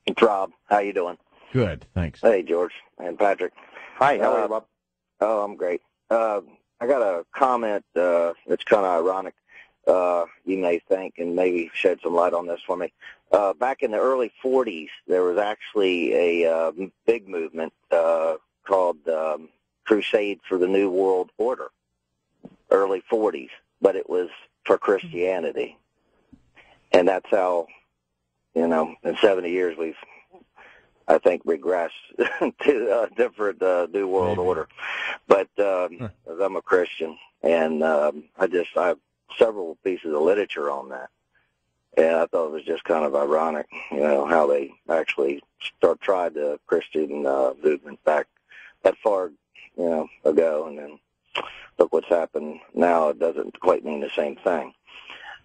It's Rob. How you doing? Good, thanks. Hey, George and Patrick. Hi, how are you, Rob? Oh, I'm great. I got a comment that's kind of ironic, you may think, and maybe shed some light on this for me. Back in the early 40s, there was actually a big movement called Crusade for the New World Order, early 40s, but it was for Christianity. And that's how, in 70 years we've, I think, regressed to a different New World Order. But I'm a Christian, and I have several pieces of literature on that. And I thought it was just kind of ironic, how they actually tried the Christian movement back that far, ago, and then look what's happened now. It doesn't quite mean the same thing.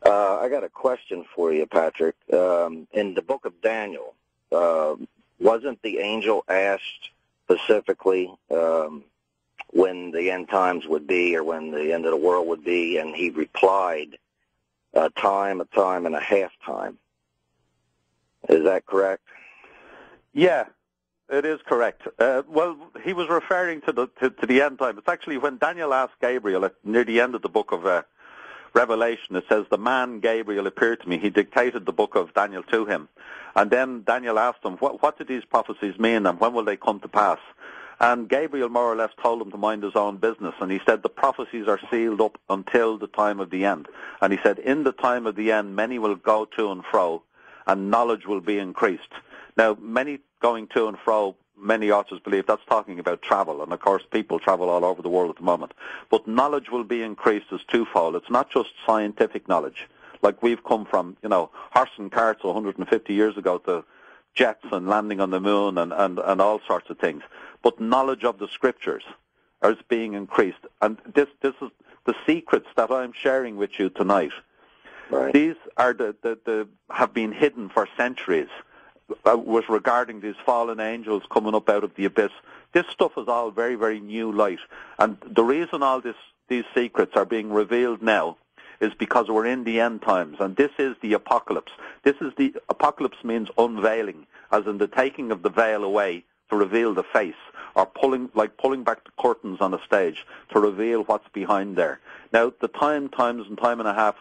I got a question for you, Patrick. In the book of Daniel, wasn't the angel asked specifically when the end times would be or when the end of the world would be, and he replied, a time, and a half time. Is that correct? Yeah, it is correct. Well, he was referring to the end time. It's actually when Daniel asked Gabriel near the end of the book of Revelation, it says, the man Gabriel appeared to me. He dictated the book of Daniel to him. And then Daniel asked him, what do these prophecies mean and when will they come to pass? And Gabriel more or less told him to mind his own business. And he said the prophecies are sealed up until the time of the end. And he said, in the time of the end, many will go to and fro, and knowledge will be increased. Now, many going to and fro, many authors believe that's talking about travel, and of course people travel all over the world at the moment. But knowledge will be increased as twofold. It's not just scientific knowledge, like we've come from, horse and carts 150 years ago to jets and landing on the moon and all sorts of things. But knowledge of the scriptures is being increased. And this is the secrets that I'm sharing with you tonight. Right. These are the have been hidden for centuries. Was regarding these fallen angels coming up out of the abyss. This stuff is all very, very new light. And the reason all these secrets are being revealed now is because we're in the end times. And this is the apocalypse. Apocalypse means unveiling, as in the taking of the veil away to reveal the face, or pulling back the curtains on a stage to reveal what's behind there. Now, the times and time and a half,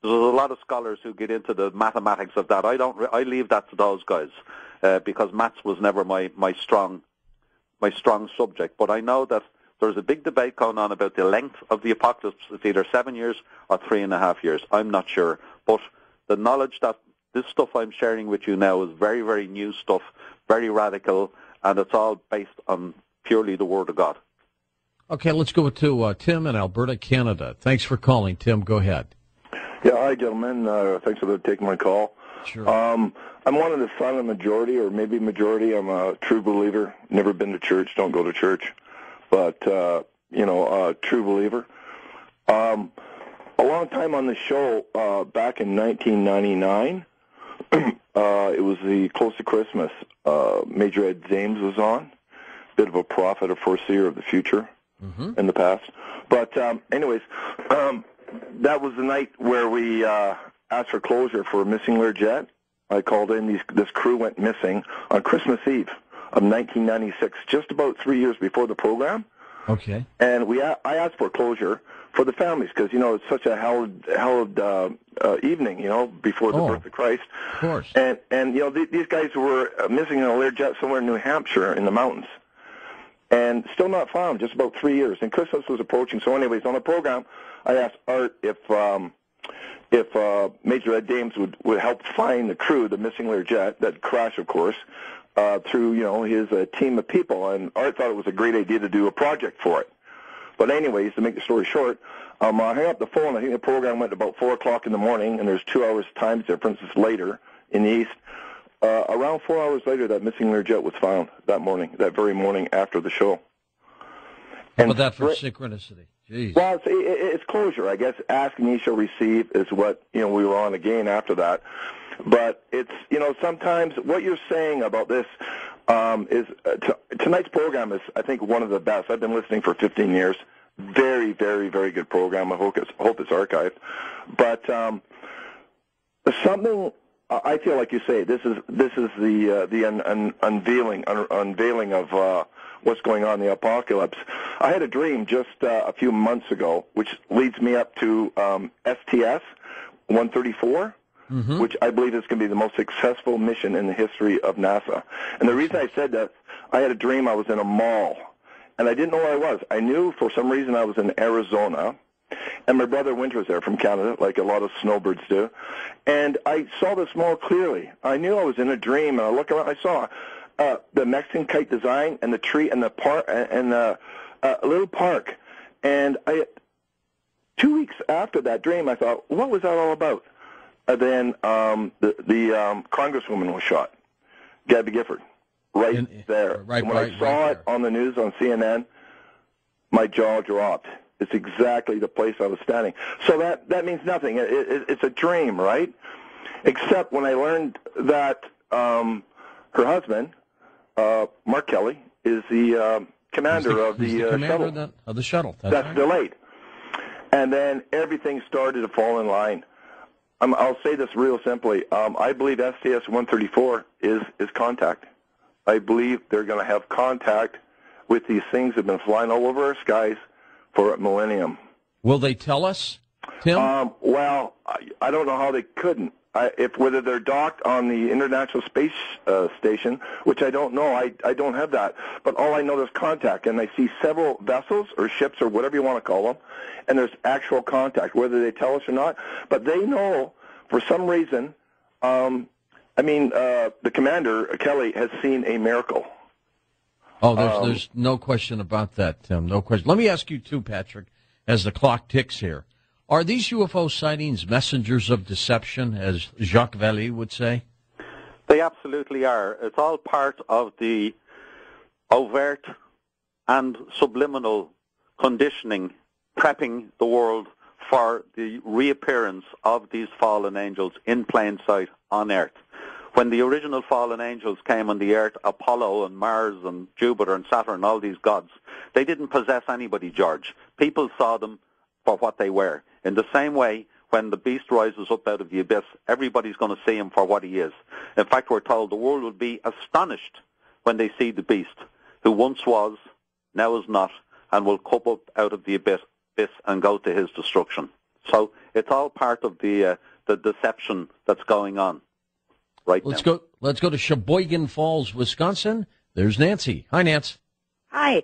there's a lot of scholars who get into the mathematics of that. I leave that to those guys because maths was never my strong subject. But I know that there's a big debate going on about the length of the apocalypse. It's either 7 years or 3.5 years. I'm not sure. But the knowledge that this stuff I'm sharing with you now is very, very new stuff, very radical, and it's all based on purely the Word of God. Okay, let's go to Tim in Alberta, Canada. Thanks for calling, Tim. Go ahead. Yeah, hi, gentlemen. Thanks for taking my call. Sure. I'm one of the silent majority, or maybe majority. I'm a true believer. Never been to church. Don't go to church. But, a true believer. A long time on the show, back in 1999, it was the close to Christmas. Major Ed James was on. Bit of a prophet, a foreseer of the future in the past. But anyways, that was the night where we asked for closure for a missing Learjet. I called in. This crew went missing on Christmas Eve of 1996, just about 3 years before the program. Okay. And I asked for closure for the families because, it's such a hallowed evening, before the birth of Christ. Of course. And these guys were missing in a Learjet somewhere in New Hampshire in the mountains. And still not found, just about 3 years. And Christmas was approaching. So anyways, on the program, I asked Art if Major Ed James would help find the crew, the missing Learjet, that crashed, of course, through, his team of people. And Art thought it was a great idea to do a project for it. But anyways, to make the story short, I hung up the phone. I think the program went about 4 o'clock in the morning, and there's 2 hours time difference. It's later in the east. Around 4 hours later, that missing Learjet was found that very morning after the show. How about that for synchronicity? Jeez. Well, it's closure, I guess. Ask and ye shall receive is what, we were on again after that. But it's, sometimes what you're saying about this is tonight's program is, I think, one of the best. I've been listening for 15 years. Very, very, very good program. I hope it's archived. But something I feel like you say this is the unveiling of what's going on in the apocalypse. I had a dream just a few months ago, which leads me up to STS-134, which I believe is going to be the most successful mission in the history of NASA. And the reason I said that, I had a dream I was in a mall, and I didn't know where I was. I knew for some reason I was in Arizona, and my brother Winter's there from Canada, like a lot of snowbirds do. And I saw this mall clearly. I knew I was in a dream, and I looked around. I saw the Mexican kite design and the tree and the park and a little park. And 2 weeks after that dream, I thought, what was that all about? And then the congresswoman was shot, Gabby Gifford, there. Right, and when I saw it on the news on CNN, my jaw dropped. It's exactly the place I was standing. So that means nothing. It's a dream, right? Except when I learned that her husband, Mark Kelly, is the commander of the shuttle. Of the shuttle. That's right. delayed. And then everything started to fall in line. I'll say this real simply. I believe STS-134 is contact. I believe they're going to have contact with these things that have been flying all over our skies for a millennium. Will they tell us, Tim? Well, I don't know how they couldn't. Whether they're docked on the International Space Station, which I don't know. I don't have that. But all I know is contact, and I see several vessels or ships or whatever you want to call them, and there's actual contact, whether they tell us or not. But they know, for some reason, the commander, Kelly, has seen a miracle. Oh, there's no question about that, Tim. No question. Let me ask you, too, Patrick, as the clock ticks here. Are these UFO sightings messengers of deception, as Jacques Vallée would say? They absolutely are. It's all part of the overt and subliminal conditioning, prepping the world for the reappearance of these fallen angels in plain sight on Earth. When the original fallen angels came on the Earth, Apollo and Mars and Jupiter and Saturn, all these gods, they didn't possess anybody, George. People saw them for what they were. In the same way, when the beast rises up out of the abyss, everybody's going to see him for what he is. In fact, we're told the world will be astonished when they see the beast, who once was, now is not, and will come up out of the abyss and go to his destruction. So it's all part of the deception that's going on right now. Let's go to Sheboygan Falls, Wisconsin. There's Nancy. Hi, Nance. Hi.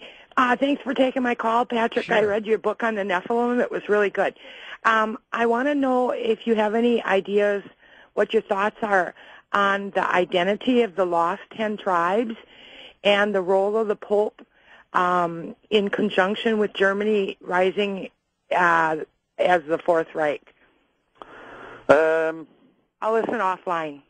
Thanks for taking my call, Patrick. Sure. I read your book on the Nephilim. It was really good. I want to know if you have any ideas, what your thoughts are on the identity of the lost 10 tribes and the role of the Pope in conjunction with Germany rising as the Fourth Reich. I'll listen offline.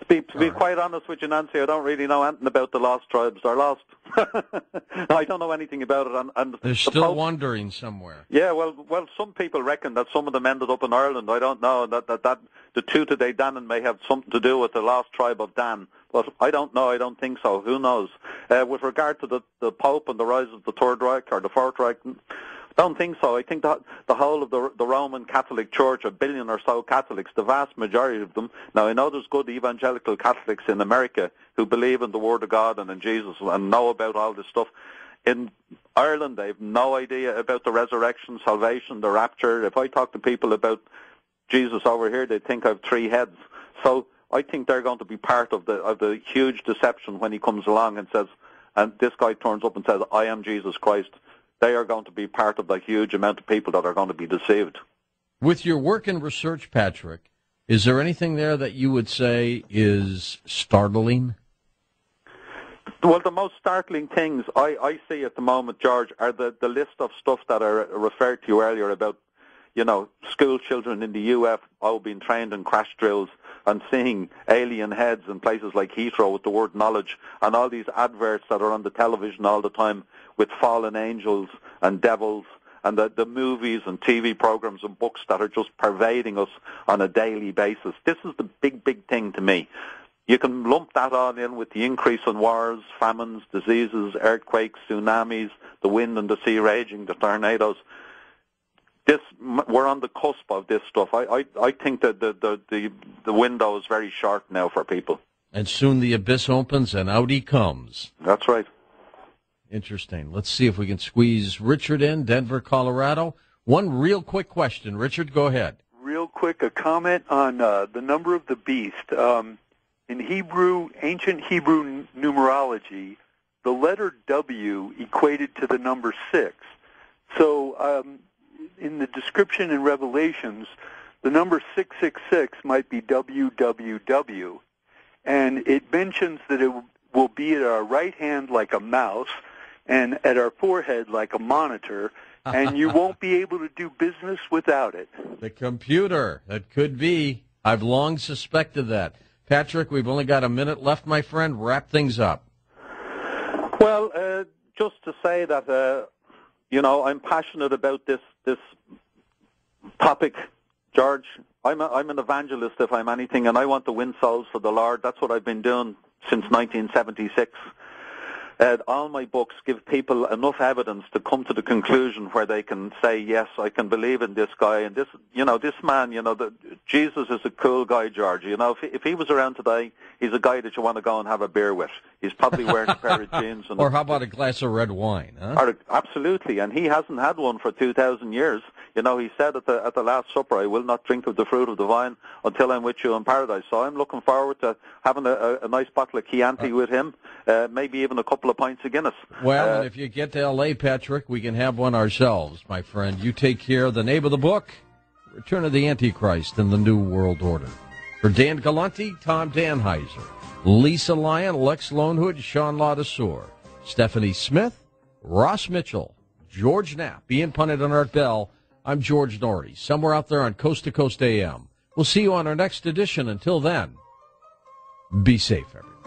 To be quite honest with you, Nancy, I don't really know anything about the lost tribes. They're lost. I don't know anything about it. And they're still wandering somewhere. Yeah, well, some people reckon that some of them ended up in Ireland. I don't know that the Tuatha Danann may have something to do with the lost tribe of Dan. But I don't know. I don't think so. Who knows? With regard to the Pope and the rise of the Third Reich or the Fourth Reich, I don't think so. I think that the whole of the Roman Catholic Church, 1 billion or so Catholics, the vast majority of them. Now, I know there's good evangelical Catholics in America who believe in the Word of God and in Jesus and know about all this stuff. In Ireland, they have no idea about the resurrection, salvation, the rapture. If I talk to people about Jesus over here, they think I have 3 heads. So I think they're going to be part of the huge deception when he comes along and says, and this guy turns up and says, I am Jesus Christ. They are going to be part of the huge amount of people that are going to be deceived. With your work and research, Patrick, is there anything there that you would say is startling? Well, the most startling things I see at the moment, George, are the list of stuff that I referred to earlier about, school children in the UFO being trained in crash drills and seeing alien heads in places like Heathrow with the word knowledge, and all these adverts that are on the television all the time with fallen angels and devils, and the movies and TV programs and books that are just pervading us on a daily basis. This is the big thing to me. You can lump that all in with the increase in wars, famines, diseases, earthquakes, tsunamis, the wind and the sea raging, the tornadoes. we're on the cusp of this stuff. I think that the window is very short now for people. And soon the abyss opens and out he comes. That's right. Interesting. Let's see if we can squeeze Richard in, Denver, Colorado. One real quick question. Richard, go ahead. Real quick, a comment on the number of the beast. In Hebrew, ancient Hebrew numerology, the letter W equated to the number 6. So in the description in Revelations, the number 666 might be WWW. And it mentions that it will be at our right hand like a mouse and at our forehead like a monitor, and you won't be able to do business without it. The computer. That could be. I've long suspected that. Patrick, we've only got a minute left, my friend. Wrap things up. Well, just to say that, I'm passionate about this topic, George. I'm an evangelist, if I'm anything, and I want to win souls for the Lord. That's what I've been doing since 1976. All my books give people enough evidence to come to the conclusion where they can say, yes, I can believe in this guy. And this man, Jesus is a cool guy, George. If he was around today, he's a guy that you want to go and have a beer with. He's probably wearing a pair of jeans. Or how about a glass of red wine? Huh? Absolutely. And he hasn't had one for 2,000 years. He said at the Last Supper, I will not drink of the fruit of the vine until I'm with you in paradise. So I'm looking forward to having a nice bottle of Chianti with him, maybe even a couple of pints of Guinness. Well, and if you get to L.A., Patrick, we can have one ourselves, my friend. You take care. The name of the book, Return of the Antichrist and the New World Order. For Dan Galante, Tom Danheiser, Lisa Lyon, Lex Lonehood, Sean Ladesseur, Stephanie Smith, Ross Mitchell, George Knapp, Ian Punnett, and Art Bell, I'm George Norrie, somewhere out there on Coast to Coast AM. We'll see you on our next edition. Until then, be safe, everyone.